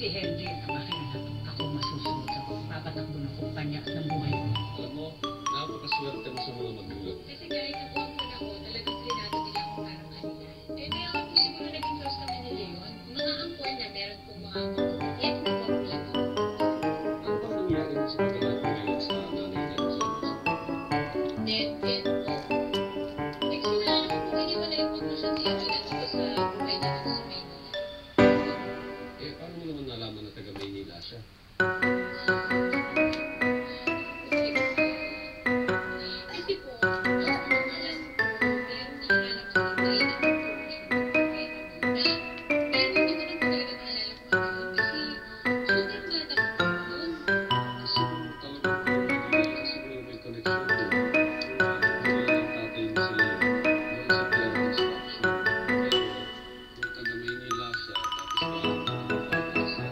Si Henry ang makialam. Ako masusunod sa papatakbo ng kumpanya at ng buhay ko. Alam mo, napakaswerte mo sa mga magulang. Kasi kahit nabuang mo na ako, talagang trinado nila ako parang kanila. Eh, kaya ako po siguro naging close kami ni Leon. Mga angkol na meron pong mga kukulit na magulang ako. Ano bang nangyari sa kanila ngayon sa nanay niya sa Dead end po. Nagsimula naman po iniwan na yung pagkusyon siya na dito sa buhay na dito sa Maynila. Eh, paano mo naman nalaman na taga Maynila siya? Kasi po, noong umalan po, meron nahanap sa buhay na pagkusyon ng pera muna. Pero hindi ko naman talaga maalala kung ano yun kasi sobrang bata ko po noon. Kasi kung talagang Maynila, siguro may connection mo. Kung ang tatay mo si Leo, doon sa pera construction. Pero kung taga Maynila siya, tapos wala siya,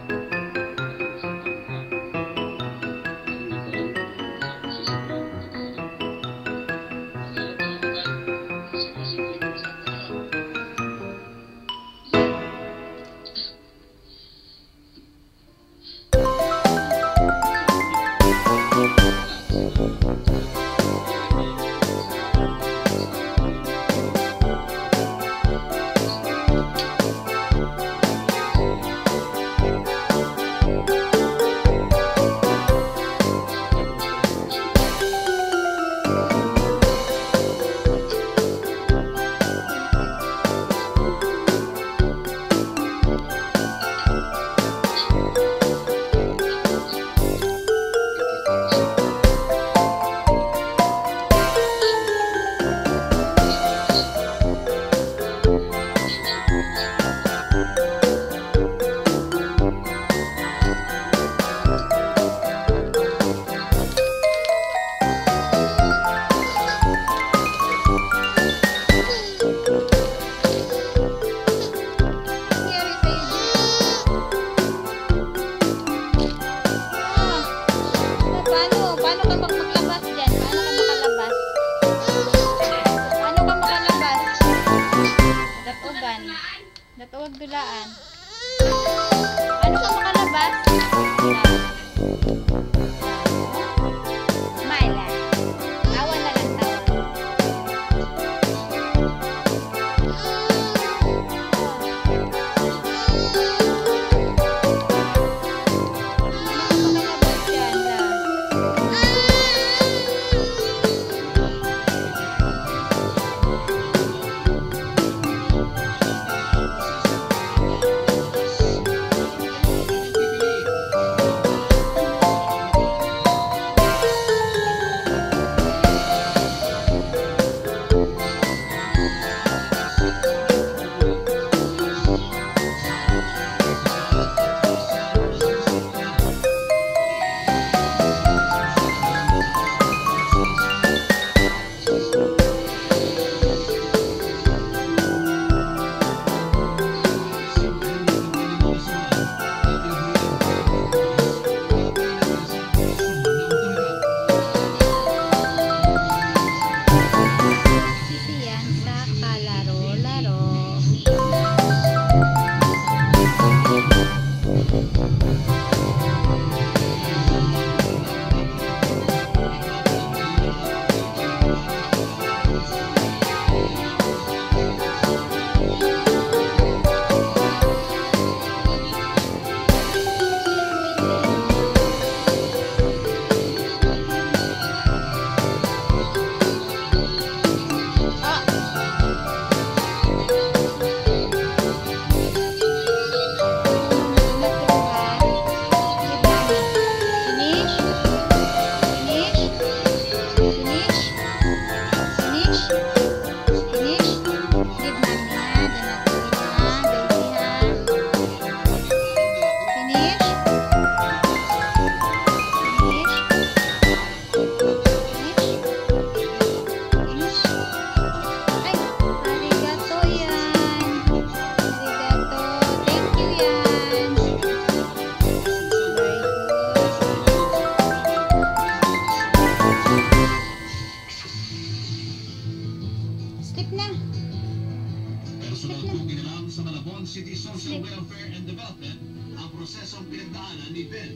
Datuwag dulaan. Ano ka makalabas? Smile ah. Tawa na lang, tawa. Makalabas dyan lang. Quezon City Social Welfare and Development ang prosesong pinagdaanan ni Ben.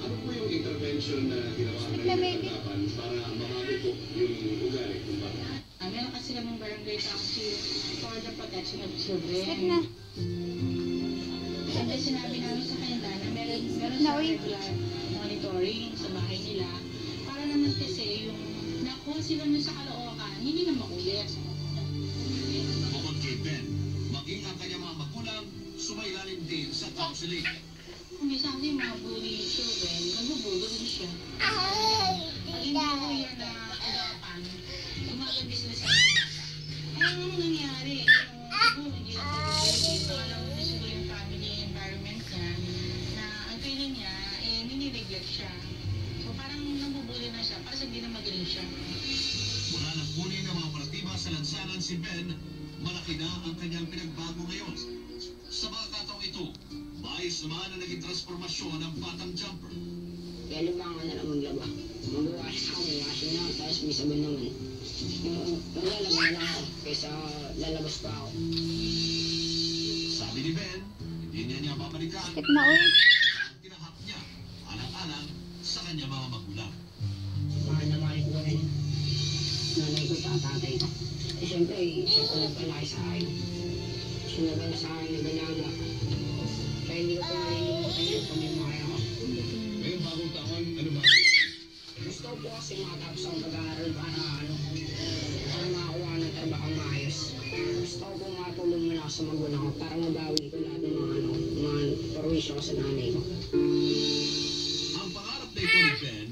Ano po yung intervention na ginawa Sweet ng na baby. tanggapan para mabago po yung ugali ng bata? Meron kasi kaming barangay council for the protection of children. Sweet na. Siyempre sinabi namin sa kanila na meron Na, sa uy. regular monitoring sa bahay nila para naman kasi yung nakuha sila nun sa Caloocan, hindi na makulit. Bukod kay Ben, maging ang kanyang mga magulang sumailalim din sa counseling. Kung minsan kasi yung mga bully children, nagbubulo din siya. Pag hindi ko yan na agapan, gumagabi sila sa mga bata. Ano nangyari? Siguro hindi lang sa baby, alam mo na siguro yung family environment niya, na ang feeling niya, ninineglect siya. So parang nabubuli na siya, para sabihin na magaling siya. Mula nang kunin ng mga operatiba sa lansangan si Ben, malaki na ang kanyang pinagbago ngayon. Sa mga kataong ito, maayos naman ang naging transformasyon ng batang jumper. Kaya lumangan na lang maglaba. Magwakas ako, may washing na, tapos may sabon naman. Maglalaba na lang ako, kaysa lalabas pa ako. Sabi ni Ben, hindi niya babalikan Sweet na, uy. ang tinahak niya, alang-alang sa kanyang mga magulang. Mahal na mahal ko rin. Nanay ko at tatay ko. Eh siyempre, siya ko nagpalaki sa akin. Siya nagana sa akin, nagalaga. Kaya hindi ko pa nalilimutan yun kung may makaya ko. Ngayong bagong taon, ano ba? Gusto ko po kasi makatapos ang pag-aaral para para makakuha ng trabaho maayos. Gusto ko po matulong muna ako sa magulang ko para mabawi ko lahat ng mga perwisyo ko sa nanay ko. Ang pangarap na ito ni Ben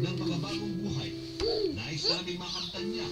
ng magabagong buhay, nais naming makamtan niya.